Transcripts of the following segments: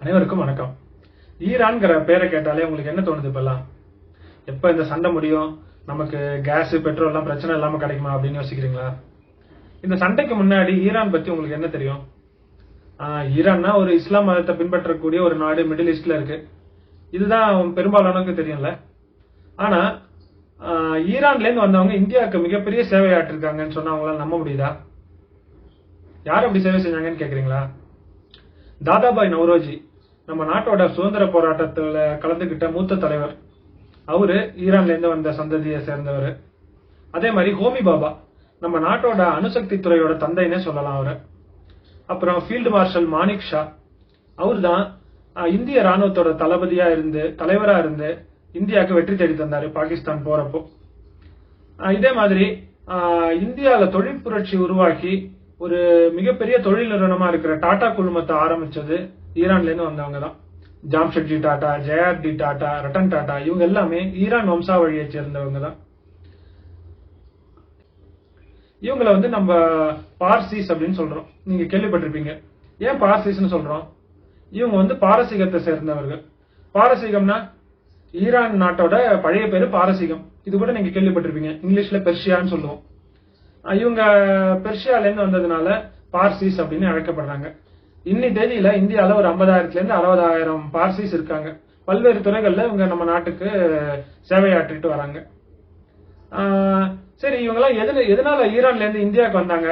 அனைவருக்கும் வணக்கம். ஈரான்ங்கிற பேரை கேட்டாலே உங்களுக்கு என்ன தோணுது? இப்பெல்லாம் எப்ப இந்த சண்டை முடியும், நமக்கு கேஸ் பெட்ரோல் எல்லாம் பிரச்சனை இல்லாம கிடைக்குமா அப்படின்னு யோசிக்கிறீங்களா? இந்த சண்டைக்கு முன்னாடி ஈரான் பத்தி உங்களுக்கு என்ன தெரியும்? ஈரான்னா ஒரு இஸ்லாம் மதத்தை பின்பற்றக்கூடிய ஒரு நாடு மிடில் ஈஸ்ட்ல இருக்கு. இதுதான் பெரும்பாலானவருக்கு தெரியும்ல. ஆனா ஈரான்ல இருந்து வந்தவங்க இந்தியாவுக்கு மிகப்பெரிய சேவை ஆற்றிருக்காங்கன்னு சொன்னா அவங்களால நம்ப முடியுதா? யார் அப்படி சேவை செஞ்சாங்கன்னு கேக்குறீங்களா? தாதாபாய் நவ்ரோஜி நம்ம நாட்டோட சுதந்திர போராட்டத்துல கலந்துகிட்ட மூத்த தலைவர். அவரு ஈரான்ல இருந்து வந்த சந்ததியை சேர்ந்தவர். அதே மாதிரி ஹோமி பாபா நம்ம நாட்டோட அணுசக்தி துறையோட தந்தைன்னே சொல்லலாம் அவரு. அப்புறம் ஃபீல்டு மார்ஷல் மாணிக் ஷா, அவர் தான் இந்திய ராணுவத்தோட தலைவரா இருந்து இந்தியாவுக்கு வெற்றி தேடி தந்தாரு பாகிஸ்தான் போறப்போ. இதே மாதிரி இந்தியாவில தொழில் புரட்சி உருவாக்கி ஒரு மிகப்பெரிய தொழில் நிறுவனமா இருக்கிற டாடா குழுமத்தை ஆரம்பிச்சது ஈரான்ல இருந்து வந்தவங்க தான். ஜாம்ஷெட்ஜி டாடா, ஜேஆர்டி டாடா, ரட்டன் டாடா, இவங்க எல்லாமே ஈரான் வம்சாவழியை சேர்ந்தவங்க தான். இவங்களை நம்ம பார்சிஸ் அப்படின்னு சொல்றோம். நீங்க கேள்விப்பட்டிருப்பீங்க. ஏன் பார்சிஸ்னு சொல்றோம்? இவங்க பாரசீகத்தை சேர்ந்தவர்கள். பாரசீகம்னா ஈரான் நாட்டோட பழைய பேரு பாரசீகம். இது கூட நீங்க கேள்விப்பட்டிருப்பீங்க. இங்கிலீஷ்ல பெர்ஷியான்னு சொல்லுவோம். இவங்க பெர்ஷியால இருந்து வந்ததுனால பார்சிஸ் அப்படின்னு அழைக்கப்படுறாங்க. இன்னி தேதியில இந்தியால ஒரு 50,000 இருந்து 60,000 பார்சிஸ் இருக்காங்க. பல்வேறு துறைகள்ல இவங்க நம்ம நாட்டுக்கு சேவையாற்றிட்டு வராங்க. சரி, இவங்கெல்லாம் எதனால ஈரான்ல இருந்து இந்தியாவுக்கு வந்தாங்க?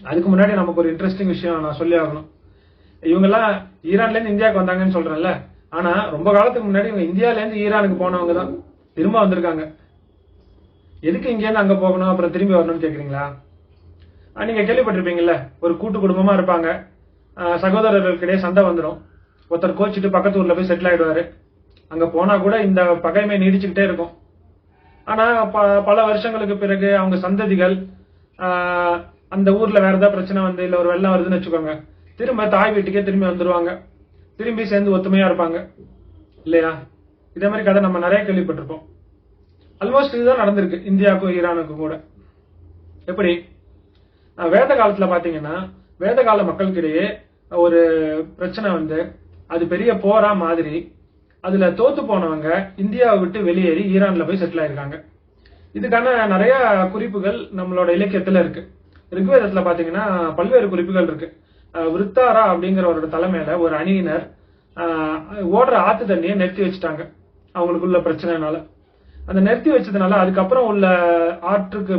அதுக்கு முன்னாடி நமக்கு ஒரு இன்ட்ரெஸ்டிங் விஷயம் நான் சொல்லி ஆகணும். இவங்கெல்லாம் ஈரான்ல இருந்து இந்தியாவுக்கு வந்தாங்கன்னு சொல்றேன்ல, ஆனா ரொம்ப காலத்துக்கு முன்னாடி இவங்க இந்தியால இருந்து ஈரானுக்கு போனவங்க தான் திரும்ப வந்திருக்காங்க. எதுக்கு இங்க இருந்து அங்க போகணும் அப்புறம் திரும்பி வரணும்னு கேக்குறீங்களா? நீங்க கேள்விப்பட்டிருப்பீங்கல்ல, ஒரு கூட்டு குடும்பமா இருப்பாங்க, சகோதரர்களுக்கிடையே சண்டை வந்துடும், ஒருத்தர் கோச்சிட்டு பக்கத்து ஊர்ல போய் செட்டில் ஆயிடுவாரு. அங்க போனா கூட இந்த பகைமை நீடிச்சுக்கிட்டே இருக்கும். ஆனா பல வருஷங்களுக்கு பிறகு அவங்க சந்ததிகள் அந்த ஊர்ல வேற ஏதாவது பிரச்சனை இல்ல ஒரு வெள்ளம் வருதுன்னு வச்சுக்கோங்க, திரும்ப தாய் வீட்டுக்கே திரும்பி வந்துருவாங்க, திரும்பி சேர்ந்து ஒத்துமையா இருப்பாங்க இல்லையா? இதே மாதிரி கதை நம்ம நிறைய கேள்விப்பட்டிருப்போம். ஆல்மோஸ்ட் இதுதான் நடந்திருக்கு இந்தியாவுக்கும் ஈரானுக்கும் கூட. எப்படி? வேத காலத்துல பாத்தீங்கன்னா வேத கால மக்களுக்கிடையே ஒரு பிரச்சனை அது பெரிய போரா மாதிரி அதுல தோத்து போனவங்க இந்தியாவை விட்டு வெளியேறி ஈரான்ல போய் செட்டில் ஆயிருக்காங்க. இதுக்கான நிறைய குறிப்புகள் நம்மளோட இலக்கியத்துல இருக்கு. ரிக்வேதத்துல பாத்தீங்கன்னா பல்வேறு குறிப்புகள் இருக்கு. விருத்தாரா அப்படிங்கிறவரோட தலைமையில ஒரு அணியினர் ஓடுற ஆத்து தண்ணியை நிறுத்தி வச்சுட்டாங்க அவங்களுக்குள்ள பிரச்சனைனால. அந்த நிறுத்தி வச்சதுனால அதுக்கப்புறம் உள்ள ஆற்றுக்கு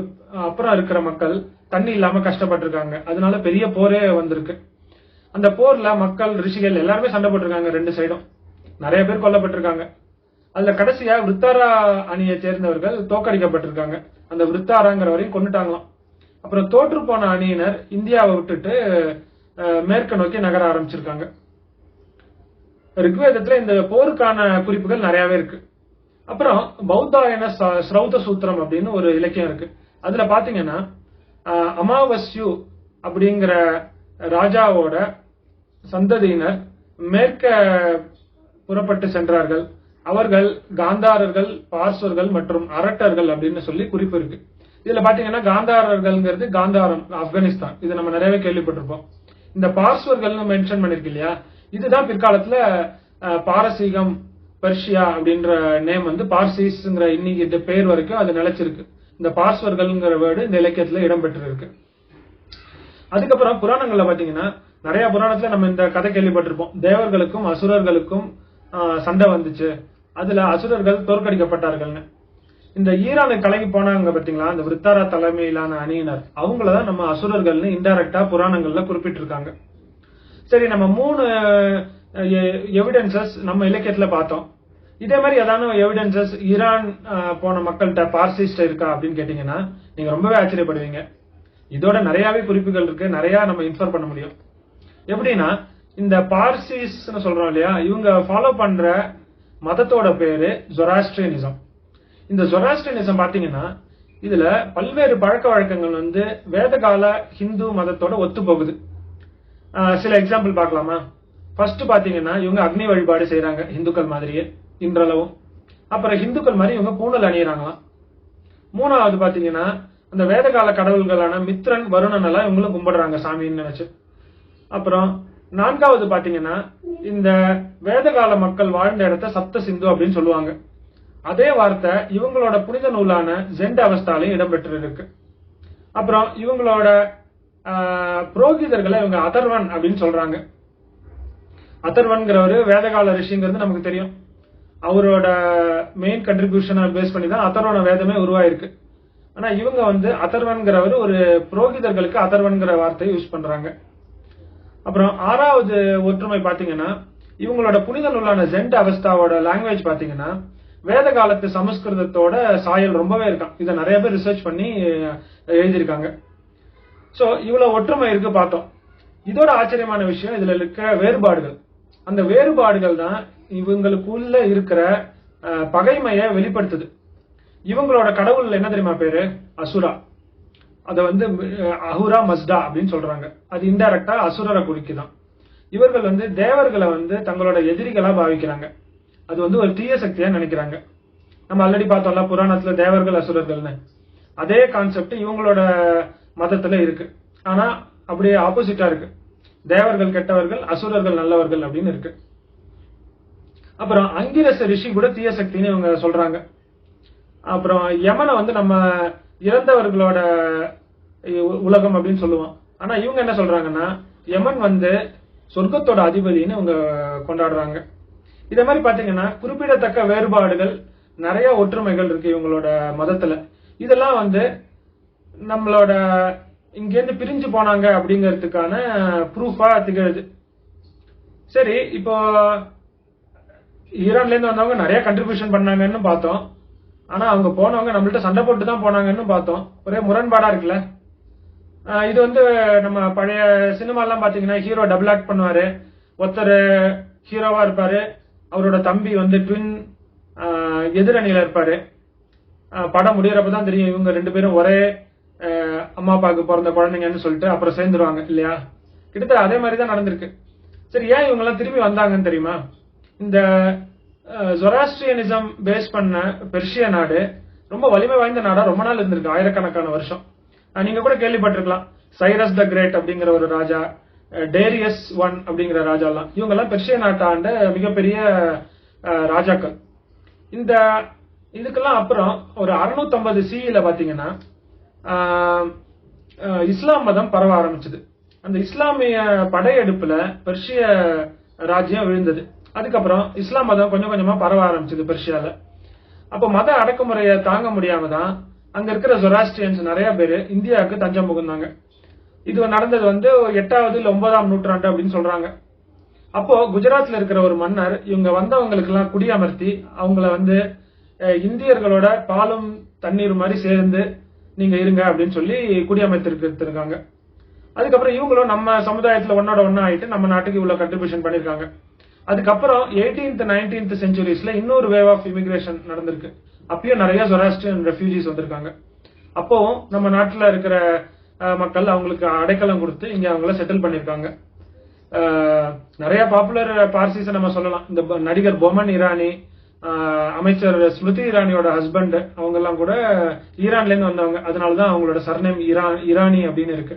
அப்புறம் இருக்கிற மக்கள் தண்ணி இல்லாம கஷ்டப்பட்டிருக்காங்க. அதனால பெரிய போரே வந்திருக்கு. அந்த போர்ல மக்கள், ரிஷிகள் எல்லாருமே சண்டை போட்டிருக்காங்க. ரெண்டு சைடும் நிறைய பேர் கொல்லப்பட்டிருக்காங்க. அதுல கடைசியா விருத்தாரா அணியை சேர்ந்தவர்கள் தோக்கடிக்கப்பட்டிருக்காங்க. அந்த விருத்தாராங்கிறவரையும் கொண்டுட்டாங்களாம். அப்புறம் தோற்று போன அணியினர் இந்தியாவை விட்டுட்டு மேற்கு நோக்கி நகர ஆரம்பிச்சிருக்காங்க. ரிக்வேதத்துல இந்த போருக்கான குறிப்புகள் நிறையவே இருக்கு. அப்புறம் பௌத்தாயன ஸ்ரௌத சூத்திரம் அப்படின்னு ஒரு இலக்கியம் இருக்கு. அதுல பாத்தீங்கன்னா அமாவஸ்யு அப்படிங்கிற ராஜாவோட சந்ததியினர் மேற்க புறப்பட்டு சென்றார்கள். அவர்கள் காந்தாரர்கள், பார்ஸ்வர்கள் மற்றும் அரட்டர்கள் அப்படின்னு சொல்லி குறிப்பு இருக்கு. இதுல பாத்தீங்கன்னா காந்தாரர்கள்ங்கிறது காந்தாரம், ஆப்கானிஸ்தான். இது நம்ம நிறையவே கேள்விப்பட்டிருப்போம். இந்த பார்ஸ்வர்கள் மென்ஷன் பண்ணிருக்கு இல்லையா, இதுதான் பிற்காலத்துல பாரசீகம், பெர்ஷியா அப்படின்ற நேம் பார்சிஸ்ங்கிற இன்னைக்கு பேர் வரைக்கும் அது நிலைச்சிருக்கு. இந்த பார்ஸ்வர்கள்ங்கிற வேர்டு இந்த இலக்கியத்துல இடம்பெற்று இருக்கு. அதுக்கப்புறம் புராணங்கள்ல பாத்தீங்கன்னா நிறைய புராணத்துல நம்ம இந்த கதை கேள்விப்பட்டிருப்போம். தேவர்களுக்கும் அசுரர்களுக்கும் சண்டை வந்துச்சு, அதுல அசுரர்கள் தோற்கடிக்கப்பட்டார்கள்னு. இந்த ஈரானுக்கு கலங்கி போனாங்க பாத்தீங்களா, இந்த விருத்தாரா தலைமையிலான அணியினர், அவங்களதான் நம்ம அசுரர்கள்னு இன்டைரக்டா புராணங்கள்ல குறிப்பிட்டிருக்காங்க. சரி, நம்ம 3 எவிடன்சஸ் நம்ம இலக்கியத்துல பார்த்தோம். இதே மாதிரி ஏதாவது எவிடன்சஸ் ஈரான் போன மக்கள்கிட்ட பார்சிஸ்ட் இருக்கா அப்படின்னு கேட்டீங்கன்னா நீங்க ரொம்பவே ஆச்சரியப்படுவீங்க. இதோட நிறையவே குறிப்புகள் இருக்கு, நிறைய நம்ம இன்ஃபர் பண்ண முடியும். எப்படின்னா, இந்த பார்சிஸ் சொல்றோம் இல்லையா, இவங்க ஃபாலோ பண்ற மதத்தோட பேரு ஜொராஸ்ட்ரியனிசம். இந்த ஜொராஸ்ட்ரியனிசம் பாத்தீங்கன்னா இதுல பல்வேறு பழக்க வழக்கங்கள் வேதகால ஹிந்து மதத்தோட ஒத்து போகுது. சில எக்ஸாம்பிள் பார்க்கலாமா? ஃபர்ஸ்ட் பாத்தீங்கன்னா இவங்க அக்னி வழிபாடு செய்யறாங்க இந்துக்கள் மாதிரியே இன்றளவும். அப்புறம் இந்துக்கள் மாதிரி இவங்க பூணல் அணியறாங்களாம். மூணாவது பாத்தீங்கன்னா அந்த வேதகால கடவுள்களான மித்ரன், வருணன் எல்லாம் இவங்களும் கும்பிடுறாங்க சாமின்னு நினைச்சு. அப்புறம் நான்காவது பாத்தீங்கன்னா இந்த வேதகால மக்கள் வாழ்ந்த இடத்த சப்த சிந்து அப்படின்னு சொல்லுவாங்க. அதே வார்த்தை இவங்களோட புனித நூலான ஜெண்ட் அவஸ்தாலையும் இடம்பெற்று இருக்கு. அப்புறம் இவங்களோட புரோகிதர்களை இவங்க அதர்வன் அப்படின்னு சொல்றாங்க. அதர்வன்கிறவரு வேதகால ரிஷிங்கிறது நமக்கு தெரியும். அவரோட மெயின் கண்ட்ரிபியூஷனை பேஸ் பண்ணி தான் அதர்வன வேதமே உருவாயிருக்கு. ஆனா இவங்க அதர்வன்கிறவர் ஒரு புரோகிதர்களுக்கு அதர்வன்கிற வார்த்தையை யூஸ் பண்றாங்க. அப்புறம் 6வது ஒற்றுமை பாத்தீங்கன்னா இவங்களோட புனித நூலான ஜெண்ட் அவஸ்தாவோட லாங்குவேஜ் பாத்தீங்கன்னா வேத காலத்து சமஸ்கிருதத்தோட சாயல் ரொம்பவே இருக்கான். இதை நிறைய பேர் ரிசர்ச் பண்ணி எழுதியிருக்காங்க. சோ இவ்வளவு ஒற்றுமை இருக்கு பார்த்தோம். இதோட ஆச்சரியமான விஷயம் இதுல இருக்க வேறுபாடுகள். அந்த வேறுபாடுகள் தான் இவங்களுக்குள்ள இருக்கிற பகைமையை வெளிப்படுத்துது. இவங்களோட கடவுள் என்ன தெரியுமா பேரு? அசுரா. அத அஹுரா மஸ்டா அப்படின்னு சொல்றாங்க. அது இன்டைரக்டா அசுரரை குறிக்குதான். இவர்கள் தேவர்களை தங்களோட எதிரிகளா பாவிக்கிறாங்க. அது ஒரு தீய சக்தியா நினைக்கிறாங்க. நம்ம ஆல்ரெடி பார்த்தோம்ல புராணத்துல தேவர்கள் அசுரர்கள்னு. அதே கான்செப்ட் இவங்களோட மதத்துல இருக்கு. ஆனா அப்படியே ஆப்போசிட்டா இருக்கு. தேவர்கள் கெட்டவர்கள், அசுரர்கள் நல்லவர்கள் அப்படின்னு இருக்கு. அப்புறம் அங்கிரச ரிஷி கூட தீய சக்தின்னு இவங்க சொல்றாங்க. அப்புறம் யமனை நம்ம இறந்தவர்களோட உலகம் அப்படின்னு சொல்லுவோம். ஆனா இவங்க என்ன சொல்றாங்கன்னா யமன் சொர்க்கத்தோட அதிபதினு இவங்க கொண்டாடுறாங்க. இதே மாதிரி பாத்தீங்கன்னா குறிப்பிடத்தக்க வேறுபாடுகள், நிறைய ஒற்றுமைகள் இருக்கு இவங்களோட மதத்துல. இதெல்லாம் நம்மளோட இங்கிருந்து பிரிஞ்சு போனாங்க அப்படிங்கறதுக்கான ப்ரூஃபா திகழுது. சரி, இப்போ ஈரான்ல இருந்து வந்தவங்க நிறைய கண்ட்ரிபியூஷன் பண்ணாங்கன்னு பார்த்தோம். ஆனா அவங்க போனவங்க நம்மள்ட்ட சண்டை போட்டு தான் போனாங்கன்னு பார்த்தோம். ஒரே முரண்பாடா இருக்குல்ல. இது நம்ம பழைய சினிமா எல்லாம் பாத்தீங்கன்னா ஹீரோ டபுள் ஆக்ட் பண்ணுவாரு. ஒருத்தர் ஹீரோவா இருப்பாரு, அவரோட தம்பி ட்வின் எதிரணியில இருப்பாரு. படம் முடியறப்பதான் தெரியும் இவங்க 2 பேரும் ஒரே அம்மா அப்பாவுக்கு பிறந்த குழந்தைங்கன்னு சொல்லிட்டு அப்புறம் சேர்ந்துருவாங்க இல்லையா? கிட்டத்தட்ட அதே மாதிரிதான் நடந்திருக்கு. சரி, ஏன் இவங்க எல்லாம் திரும்பி வந்தாங்கன்னு தெரியுமா? இந்த ஜொராஸ்ட்ரியனிசம் பேஸ் பண்ண பெர்ஷிய நாடு ரொம்ப வலிமை வாய்ந்த நாடா ரொம்ப நாள் இருந்திருக்கு, ஆயிரக்கணக்கான வருஷம். நீங்க கூட கேள்விப்பட்டிருக்கலாம், சைரஸ் த கிரேட் அப்படிங்கிற ஒரு ராஜா, டேரியஸ் 1 அப்படிங்கிற ராஜா எல்லாம். இவங்க எல்லாம் பெர்ஷிய நாட்டாண்ட மிகப்பெரிய ராஜாக்கள். இந்த இதுக்கெல்லாம் அப்புறம் ஒரு 650 சிஇல பாத்தீங்கன்னா இஸ்லாம் மதம் பரவ ஆரம்பிச்சது. அந்த இஸ்லாமிய படையெடுப்புல பெர்ஷிய ராஜ்யம் விழுந்தது. அதுக்கப்புறம் இஸ்லாம் மதம் கொஞ்சம் கொஞ்சமா பரவ ஆரம்பிச்சது பெர்ஷியால. அப்ப மத அடக்குமுறையை தாங்க முடியாம தான் அங்க இருக்கிற ஜொராஸ்ட்ரியன்ஸ் நிறைய பேரு இந்தியாவுக்கு தஞ்சம் புகுந்தாங்க. இது நடந்தது 8வது இல்ல 9ஆம் நூற்றாண்டு அப்படின்னு சொல்றாங்க. அப்போ குஜராத்ல இருக்கிற ஒரு மன்னர் இவங்க வந்தவங்களுக்கு எல்லாம் குடியமர்த்தி அவங்கள இந்தியர்களோட பாலும் தண்ணீர் மாதிரி சேர்ந்து நீங்க இருங்க அப்படின்னு சொல்லி குடியமர்த்திருக்காங்க. அதுக்கப்புறம் இவங்களும் நம்ம சமுதாயத்துல ஒன்னோட ஒன்னா ஆயிட்டு நம்ம நாட்டுக்கு இவ்வளவு கண்ட்ரிபியூஷன் பண்ணிருக்காங்க. அதுக்கப்புறம் 18th 19th செஞ்சுரிஸ்ல இன்னொரு வேவ் ஆஃப் இமிகிரேஷன் நடந்திருக்கு. அப்பயும் நிறைய ஜொராஸ்ட்ரியன் ரெஃப்யூஜிஸ் வந்திருக்காங்க. அப்பவும் நம்ம நாட்டுல இருக்கிற மக்கள் அவங்களுக்கு அடைக்கலம் கொடுத்து இங்க அவங்கள செட்டில் பண்ணிருக்காங்க. நிறைய பாப்புலர் பார்சிஸ் நம்ம சொல்லலாம். இந்த நடிகர் பொமன் இரானி, அமைச்சர் ஸ்மிருதி இரானியோட ஹஸ்பண்ட், அவங்க எல்லாம் கூட ஈரான்ல இருந்து வந்தவங்க. அதனாலதான் அவங்களோட சர்நேம் இரானி அப்படின்னு இருக்கு.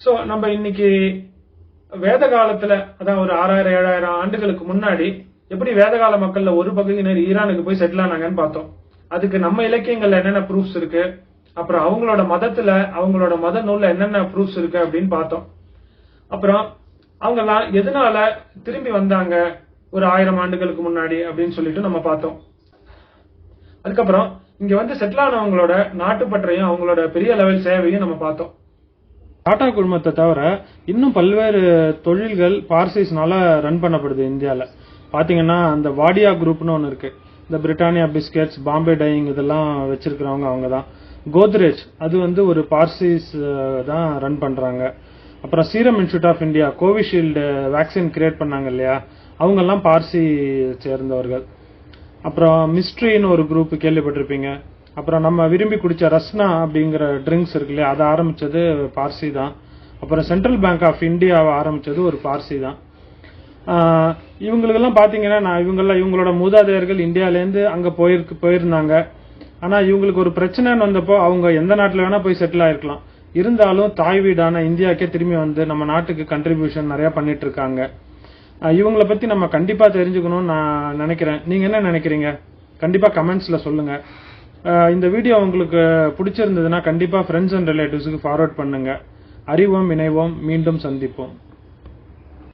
சோ நம்ம இன்னைக்கு வேத காலத்துல, அதான் ஒரு 6000-7000 ஆண்டுகளுக்கு முன்னாடி எப்படி வேதகால மக்கள்ல ஒரு பகுதியினர் ஈரானுக்கு போய் செட்டில் ஆனாங்கன்னு பார்த்தோம். அதுக்கு நம்ம இலக்கியங்கள்ல என்னென்ன ப்ரூஃப்ஸ் இருக்கு, அப்புறம் அவங்களோட மதத்துல அவங்களோட மத நூல்ல என்னென்ன ப்ரூஃப்ஸ் இருக்கு அப்படின்னு பார்த்தோம். அப்புறம் அவங்க எல்லாம் எதனால திரும்பி வந்தாங்க ஒரு 1000 ஆண்டுகளுக்கு முன்னாடி அப்படின்னு சொல்லிட்டு நம்ம பார்த்தோம். அதுக்கப்புறம் இங்க செட்டில் ஆனவங்களோட நாட்டுப்பற்றையும் அவங்களோட பெரிய லெவல் சேவையும் நம்ம பார்த்தோம். டாடா குழுமத்தை தவிர இன்னும் பல்வேறு தொழில்கள் பார்சிஸ்னால ரன் பண்ணப்படுது இந்தியால. பாத்தீங்கன்னா அந்த வாடியா குரூப்னு ஒன்னு இருக்கு. இந்த பிரிட்டானியா பிஸ்கெட்ஸ், பாம்பே டையிங் இதெல்லாம் வச்சிருக்கிறவங்க அவங்க தான். கோத்ரேஜ் அது ஒரு பார்சிஸ் தான் ரன் பண்றாங்க. அப்புறம் serum institute of India Covishield vaccine create பண்ணாங்க இல்லையா, அவங்க எல்லாம் பார்சி சேர்ந்தவர்கள். அப்புறம் மிஸ்ட்ரின்னு ஒரு குரூப் கேள்விப்பட்டிருப்பீங்க. அப்புறம் நம்ம விரும்பி குடிச்ச ரஸ்னா அப்படிங்கிற ட்ரிங்க்ஸ் இருக்கு இல்லையா, அதை ஆரம்பிச்சது பார்சி தான். அப்புறம் சென்ட்ரல் பேங்க் ஆஃப் இந்தியாவை ஆரம்பிச்சது ஒரு பார்சி தான். இவங்களுக்கெல்லாம் பாத்தீங்கன்னா இவங்களோட மூதாதையர்கள் இந்தியாவிலேருந்து அங்க போயிருந்தாங்க. ஆனா இவங்களுக்கு ஒரு பிரச்சனைன்னு வந்தப்போ அவங்க எந்த நாட்டுல வேணா போய் செட்டில் ஆயிருக்கலாம். இருந்தாலும் தாய் வீடான இந்தியாவுக்கே திரும்பி நம்ம நாட்டுக்கு கண்ட்ரிபியூஷன் நிறைய பண்ணிட்டு இருக்காங்க. இவங்களை பத்தி நம்ம கண்டிப்பா தெரிஞ்சுக்கணும்னு நான் நினைக்கிறேன். நீங்க என்ன நினைக்கிறீங்க? கண்டிப்பா கமெண்ட்ஸ்ல சொல்லுங்க. இந்த வீடியோ உங்களுக்கு பிடிச்சிருந்ததுன்னா கண்டிப்பா ஃப்ரெண்ட்ஸ் அண்ட் ரிலேட்டிவ்ஸுக்கு ஃபார்வர்ட் பண்ணுங்க. அறிவோம், இணைவோம், மீண்டும் சந்திப்போம்.